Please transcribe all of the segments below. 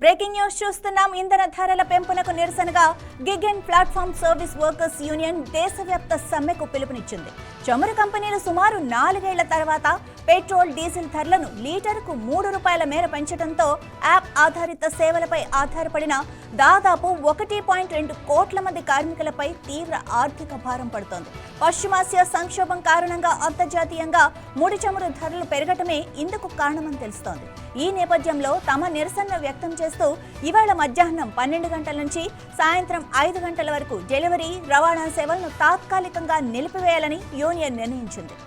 Breaking news చూస్తున్నాం. ఇంధన ధరల పెంపునకు నిరసనగా gig and platform service workers union దేశవ్యాప్త సమ్మెకు పిలుపునిచ్చింది. చమురు కంపెనీలు సుమారు 4 ఏళ్ల తర్వాత పెట్రోల్, డీజిల్ ధరలను లీటరుకు 3 రూపాయల మేర పెంచడంతో యాప్ ఆధారిత సేవలపై ఆధారపడిన దాదాపు 1.2 కోట్ల మంది కార్మికులపై తీవ్ర ఆర్థిక భారం పడుతోంది. పశ్చిమాసియా సంక్షోభం కారణంగా అంతర్జాతీయంగా ముడి చమురు ధరలు పెరగటమే ఇందుకు కారణమని తెలుస్తోంది. ఈ నేపథ్యంలో తమ నిరసన వ్యక్తం చేస్తూ ఇవాళ మధ్యాహ్నం 12 గంటల నుంచి సాయంత్రం 5 గంటల వరకు డెలివరీ, రవాణా సేవలను తాత్కాలికంగా నిలిపివేయాలని యూనియన్ నిర్ణయించింది.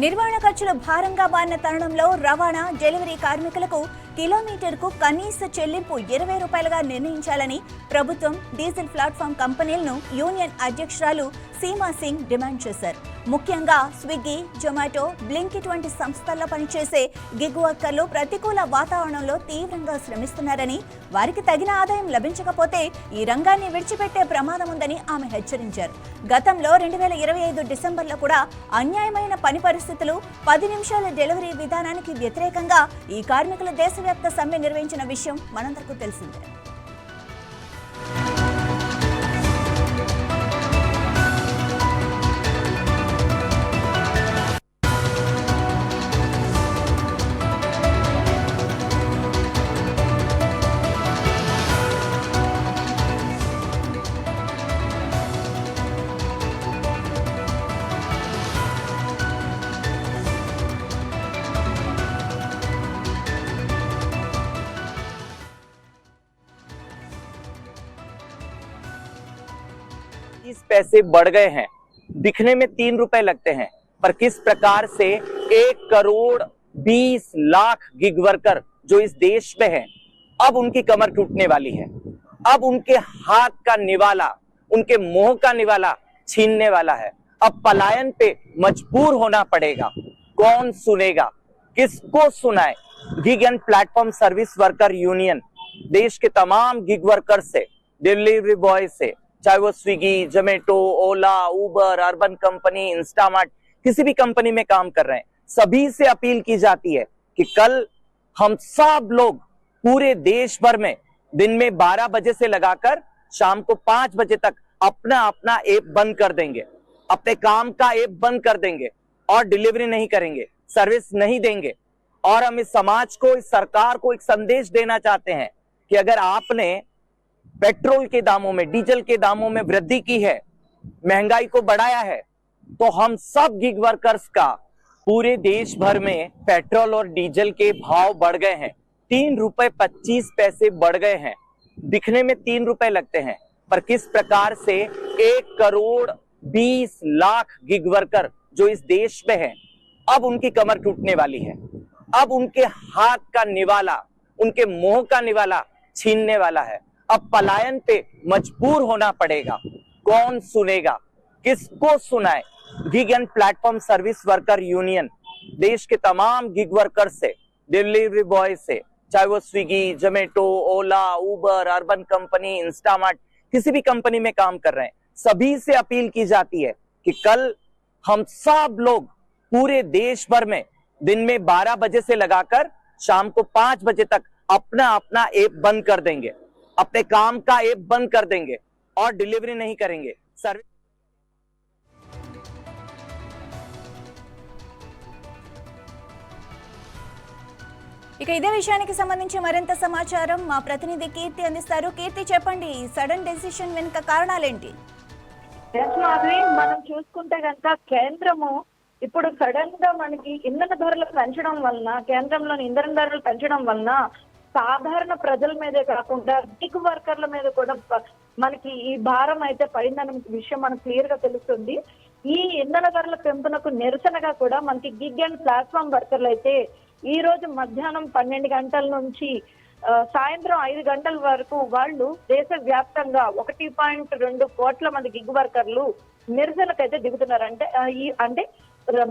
నిర్వహణ ఖర్చులు భారంగా మారిన తరుణంలో రవాణా, డెలివరీ కార్మికులకు కిలోమీటర్కు కనీస చెల్లింపు 20 రూపాయలుగా నిర్ణయించాలని ప్రభుత్వం, డీజిల్ ప్లాట్ఫామ్ కంపెనీలను యూనియన్ అధ్యక్షురాలు సీమా సింగ్ డిమాండ్ చేశారు. ముఖ్యంగా స్విగ్గీ, జొమాటో, బ్లింకిట్ వంటి సంస్థల్లో పనిచేసే గిగ్ వర్కర్లు ప్రతికూల వాతావరణంలో తీవ్రంగా శ్రమిస్తున్నారని, వారికి తగిన ఆదాయం లభించకపోతే ఈ రంగాన్ని విడిచిపెట్టే ప్రమాదం ఉందని ఆమె హెచ్చరించారు. గతంలో 2025 డిసెంబర్లో కూడా అన్యాయమైన పని పరిస్థితులు, 10 నిమిషాల డెలివరీ విధానానికి వ్యతిరేకంగా ఈ కార్మికుల దేశవ్యాప్త సమ్మె నిర్వహించిన విషయం మనందరికీ తెలిసిందే. पैसे बढ़ गए हैं। दिखने में 3 रुपए लगते हैं, पर किस प्रकार से 1 करोड़ 20 लाख गिग वर्कर जो इस देश में हैं, अब उनकी कमर टूटने वाली है। अब उनके हाथ का निवाला, उनके मुंह का निवाला छीनने वाला है। अब पलायन पे मजबूर होना पड़ेगा। कौन सुनेगा, किसको सुनाए? Gig and platform service worker union देश के तमाम गिग वर्कर से, डिलीवरी बॉय से, चाहे वो स्विगी, जोमेटो, ओला, उबर, अर्बन कंपनी, इंस्टामार्ट, किसी भी कंपनी में काम कर रहे हैं, सभी से अपील की जाती है कि कल हम सब लोग पूरे देश भर में दिन में 12 बजे से लगाकर शाम को 5 बजे तक अपना अपना ऐप बंद कर देंगे, अपने काम का ऐप बंद कर देंगे और डिलीवरी नहीं करेंगे, सर्विस नहीं देंगे। और हम इस समाज को, इस सरकार को एक संदेश देना चाहते हैं कि अगर आपने पेट्रोल के दामों में, डीजल के दामों में वृद्धि की है, महंगाई को बढ़ाया है, तो हम सब गिग वर्कर्स का पूरे देश भर में पेट्रोल और डीजल के भाव बढ़ गए हैं। 3 रुपए 25 पैसे बढ़ गए हैं। दिखने में 3 रुपए लगते हैं, पर किस प्रकार से 1 करोड़ 20 लाख गिग वर्कर जो इस देश में हैं, अब उनकी कमर टूटने वाली है। अब उनके हाथ का निवाला, उनके मुंह का निवाला छीनने वाला है। अब पलायन पे मजबूर होना पड़ेगा। कौन सुनेगा, किसको सुनाए? Gig and platform service worker union देश के तमाम गिग वर्कर से, डिलीवरी बॉय से, चाहे वो स्विगी, जोमेटो, ओला, उबर, अर्बन कंपनी, इंस्टामार्ट, किसी भी कंपनी में काम कर रहे हैं, सभी से अपील की जाती है कि कल हम सब लोग पूरे देश भर में दिन में 12 बजे से लगाकर शाम को 5 बजे तक अपना अपना ऐप बंद कर देंगे, अपने काम का ऐप बंद कर देंगे और डिलीवरी नहीं करेंगे, सर्विस। ఇక ఇదే విషయానికి సంబంధించి మరింత సమాచారం మా ప్రతినిధి కీర్తి అందిస్తారు. కీర్తి, చెప్పండి, సడన్ డెసిషన్ వెనుక కారణాలేంటి? మనం చూసుకుంటే కనుక కేంద్రము ఇప్పుడు సడన్ గా మనకి ఇంధన ధరలు పెంచడం వలన, కేంద్రంలోని ఇంధన ధరలు పెంచడం వలన సాధారణ ప్రజల మీదే కాకుండా గిగ్ వర్కర్ల మీద కూడా మనకి ఈ భారం అయితే పడిందన్న విషయం మనకు క్లియర్ గా తెలుస్తుంది. ఈ ఇంధన ధరల పెంపునకు నిరసనగా కూడా మనకి గిగ్ అండ్ ప్లాట్ఫామ్ వర్కర్లు అయితే ఈ రోజు మధ్యాహ్నం 12 గంటల నుంచి సాయంత్రం 5 గంటల వరకు వాళ్ళు దేశ వ్యాప్తంగా 1.2 కోట్ల మంది గిగ్ వర్కర్లు నిరసనకైతే దిగుతున్నారు. అంటే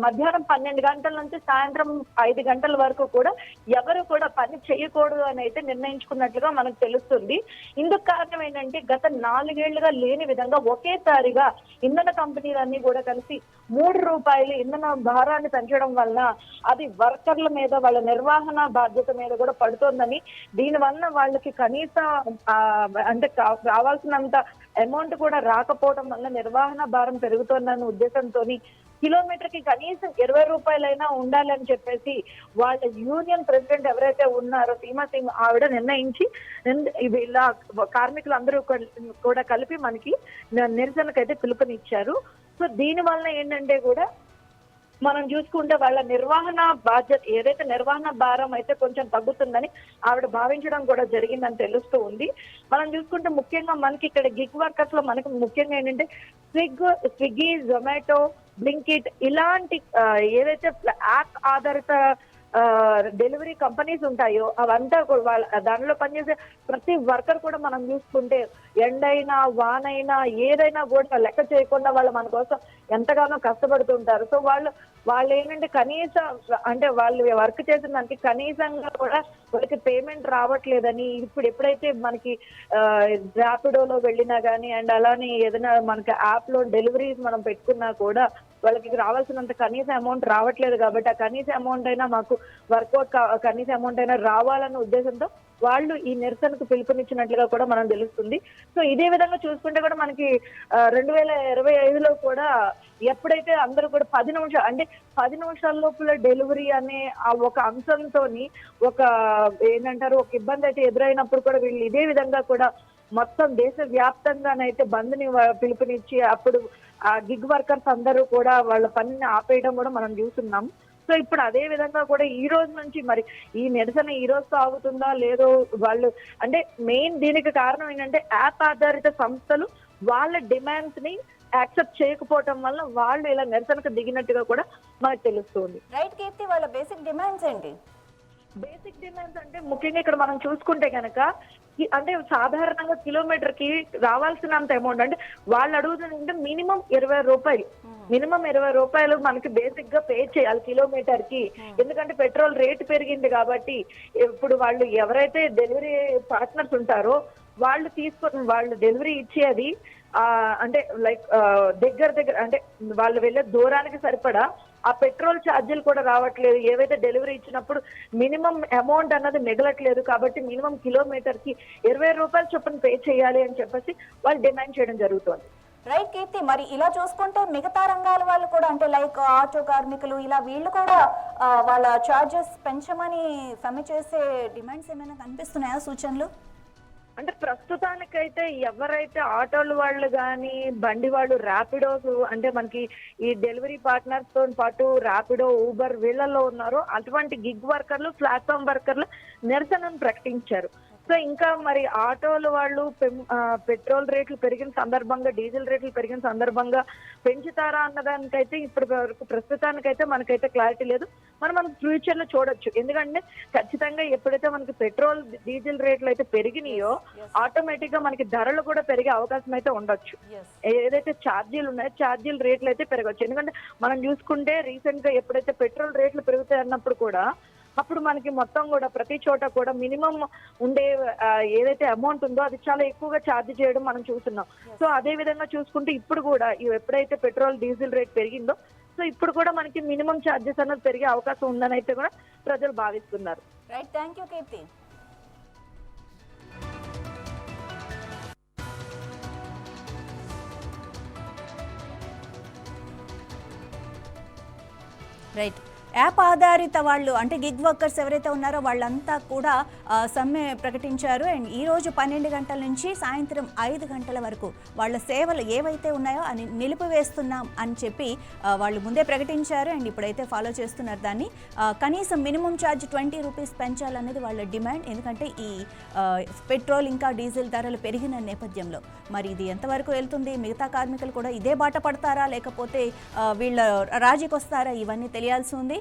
మధ్యాహ్నం 12 గంటల నుంచి సాయంత్రం 5 గంటల వరకు కూడా ఎవరు కూడా పని చేయకూడదు అని అయితే నిర్ణయించుకున్నట్లుగా మనకు తెలుస్తుంది. ఇందుకు కారణం ఏంటంటే గత 4 ఏళ్లుగా లేని విధంగా ఒకేసారిగా ఇంధన కంపెనీలన్నీ కూడా కలిసి ₹3 ఇంధన భారాన్ని పెంచడం వల్ల అది వర్కర్ల మీద వాళ్ళ నిర్వహణ బాధ్యత మీద కూడా పడుతోందని, దీనివల్ల వాళ్ళకి కనీస అంటే కావాల్సినంత అమౌంట్ కూడా రాకపోవడం వల్ల నిర్వహణ భారం పెరుగుతోందన్న ఉద్దేశంతో కిలోమీటర్ కి కనీసం ₹20 ఉండాలని చెప్పేసి వాళ్ళ యూనియన్ ప్రెసిడెంట్ ఎవరైతే ఉన్నారో సీమా సింగ్ ఆవిడ నిర్ణయించి ఇలా కార్మికులందరూ కూడా కలిపి మనకి నిరసనకైతే పిలుపునిచ్చారు. సో దీని వల్ల ఏంటంటే కూడా మనం చూసుకుంటే వాళ్ళ నిర్వహణ బాధ్యత ఏదైతే నిర్వహణ భారం అయితే కొంచెం తగ్గుతుందని ఆవిడ భావించడం కూడా జరిగిందని తెలుస్తూ ఉంది. మనం చూసుకుంటే ముఖ్యంగా మనకి ఇక్కడ గిగ్ వర్కర్స్ లో మనకి ముఖ్యంగా ఏంటంటే స్విగ్గీ, జొమాటో, బ్లింకిట్ ఇలాంటి ఏదైతే యాప్ ఆధారిత డెలివరీ కంపెనీస్ ఉంటాయో అవంతా వాళ్ళ దానిలో పనిచేసే ప్రతి వర్కర్ కూడా మనం చూసుకుంటే ఎండైనా వానైనా ఏదైనా కూడా లెక్క చేయకుండా వాళ్ళు మన కోసం ఎంతగానో కష్టపడుతుంటారు. సో వాళ్ళు ఏంటంటే కనీసం అంటే వాళ్ళు వర్క్ చేసిన దానికి కనీసంగా కూడా వాళ్ళకి పేమెంట్ రావట్లేదని, ఇప్పుడు ఎప్పుడైతే మనకి ర్యాపిడోలో వెళ్ళినా కానీ అండ్ అలానే ఏదైనా మనకి యాప్ లో డెలివరీస్ మనం పెట్టుకున్నా కూడా వాళ్ళకి రావాల్సినంత కనీస అమౌంట్ రావట్లేదు కాబట్టి ఆ కనీస అమౌంట్ అయినా మాకు వర్కౌట్ కనీస అమౌంట్ అయినా రావాలన్న ఉద్దేశంతో వాళ్ళు ఈ నిరసనకు పిలుపునిచ్చినట్లుగా కూడా మనం తెలుస్తుంది. సో ఇదే విధంగా చూసుకుంటే కూడా మనకి 2025లో కూడా ఎప్పుడైతే అందరూ కూడా 10 నిమిషాల లోపల డెలివరీ అనే ఆ ఒక అంశంతో ఒక ఏంటంటారు ఒక ఇబ్బంది అయితే ఎదురైనప్పుడు కూడా వీళ్ళు ఇదే విధంగా కూడా మొత్తం దేశ వ్యాప్తంగానైతే బంద్ ని పిలుపునిచ్చి అప్పుడు ఆ గిగ్ వర్కర్స్ అందరూ కూడా వాళ్ళ పనిని ఆపేయడం కూడా మనం చూస్తున్నాం. సో ఇప్పుడు అదే విధంగా కూడా ఈ రోజు నుంచి మరి ఈ నిరసన ఈ రోజు సాగుతుందా లేదో వాళ్ళు అంటే మెయిన్ దీనికి కారణం ఏంటంటే యాప్ ఆధారిత సంస్థలు వాళ్ళ డిమాండ్స్ ని యాక్సెప్ట్ చేయకపోవటం వల్ల వాళ్ళు ఇలా నిరసనకు దిగినట్టుగా కూడా మనకు తెలుస్తుంది. రైట్ కీర్తి, వాళ్ళ బేసిక్ డిమాండ్స్ ఏంటి? బేసిక్ డిమాండ్స్ అంటే ముఖ్యంగా ఇక్కడ మనం చూసుకుంటే కనుక అంటే సాధారణంగా కిలోమీటర్ కి రావాల్సినంత అమౌంట్ అంటే వాళ్ళు అడుగుతుందంటే మినిమం ₹20 మినిమం ₹20 మనకి బేసిక్ గా పే చేయాలి కిలోమీటర్ కి. ఎందుకంటే పెట్రోల్ రేట్ పెరిగింది కాబట్టి ఇప్పుడు వాళ్ళు ఎవరైతే డెలివరీ పార్ట్నర్స్ ఉంటారో వాళ్ళు తీసుకొని వాళ్ళు డెలివరీ ఇచ్చేది అంటే లైక్ దగ్గర అంటే వాళ్ళు వెళ్ళే దూరానికి సరిపడా ఆ పెట్రోల్ ఛార్జీలు కూడా రావట్లేదు. ఏవైతే డెలివరీ ఇచ్చినప్పుడు మినిమం అమౌంట్ అన్నది మిగలట్లేదు కాబట్టి మినిమం కిలోమీటర్ కి ₹20 చొప్పున పే చేయాలి అని చెప్పేసి వాళ్ళు డిమాండ్ చేయడం జరుగుతుంది. రైట్ కీర్తి, మరి ఇలా చూసుకుంటే మిగతా రంగాల వాళ్ళు కూడా అంటే లైక్ ఆటో కార్మికులు ఇలా వీళ్ళు కూడా వాళ్ళ ఛార్జెస్ పెంచమని సమ్మె చేసే డిమాండ్స్ ఏమైనా కనిపిస్తున్నాయా సూచనలు? అంటే ప్రస్తుతానికైతే ఎవరైతే ఆటోలు వాళ్ళు కానీ బండి వాళ్ళు ర్యాపిడోస్ అంటే మనకి ఈ డెలివరీ పార్ట్నర్స్ తో పాటు ర్యాపిడో, ఊబర్ వీళ్ళల్లో ఉన్నారో అటువంటి గిగ్ వర్కర్లు, ప్లాట్ఫామ్ వర్కర్లు నిరసనను ప్రకటించారు. సో ఇంకా మరి ఆటోల వాళ్ళు పెట్రోల్ రేట్లు పెరిగిన సందర్భంగా, డీజిల్ రేట్లు పెరిగిన సందర్భంగా పెంచుతారా అన్నదానికైతే ఇప్పుడు వరకు ప్రస్తుతానికైతే మనకైతే క్లారిటీ లేదు. మనం ఫ్యూచర్ లో చూడొచ్చు. ఎందుకంటే ఖచ్చితంగా ఎప్పుడైతే మనకి పెట్రోల్, డీజిల్ రేట్లు అయితే పెరిగినాయో ఆటోమేటిక్ గా మనకి ధరలు కూడా పెరిగే అవకాశం అయితే ఉండొచ్చు. ఏదైతే ఛార్జీలు ఉన్నాయో ఛార్జీల రేట్లు అయితే పెరగచ్చు. ఎందుకంటే మనం చూసుకుంటే రీసెంట్ గా ఎప్పుడైతే పెట్రోల్ రేట్లు పెరుగుతాయి అన్నప్పుడు కూడా అప్పుడు మనకి మొత్తం కూడా ప్రతి చోట కూడా మినిమం ఉండే ఏదైతే అమౌంట్ ఉందో అది చాలా ఎక్కువగా ఛార్జ్ చేయడం మనం చూస్తున్నాం. సో అదే విధంగా చూసుకుంటే ఇప్పుడు కూడా ఎప్పుడైతే పెట్రోల్, డీజిల్ రేట్ పెరిగిందో సో ఇప్పుడు కూడా మనకి మినిమం ఛార్జెస్ అన్నది పెరిగే అవకాశం ఉందని అయితే కూడా ప్రజలు భావిస్తున్నారు. Right, thank you Keerthi. Right, app ఆధారిత వాళ్ళు అంటే గిగ్ వర్కర్స్ ఎవరైతే ఉన్నారో వాళ్ళంతా కూడా సమ్మె ప్రకటించారు. అండ్ ఈ రోజు 12 గంటల నుంచి సాయంత్రం 5 గంటల వరకు వాళ్ళ సేవలు ఏవైతే ఉన్నాయో అని నిలిపివేస్తున్నాం అని చెప్పి వాళ్ళు ముందే ప్రకటించారు. అండ్ ఇప్పుడైతే ఫాలో చేస్తున్నారు దాన్ని. కనీసం మినిమం ఛార్జ్ 20 రూపీస్ పెంచాలనేది వాళ్ళ డిమాండ్. ఎందుకంటే ఈ పెట్రోల్ ఇంకా డీజిల్ ధరలు పెరిగిన నేపథ్యంలో మరి ఇది ఎంతవరకు వెళ్తుంది, మిగతా కార్మికులు కూడా ఇదే బాట పడతారా లేకపోతే వీళ్ళ రాజీకి వస్తారా, ఇవన్నీ తెలియాల్సి ఉంది.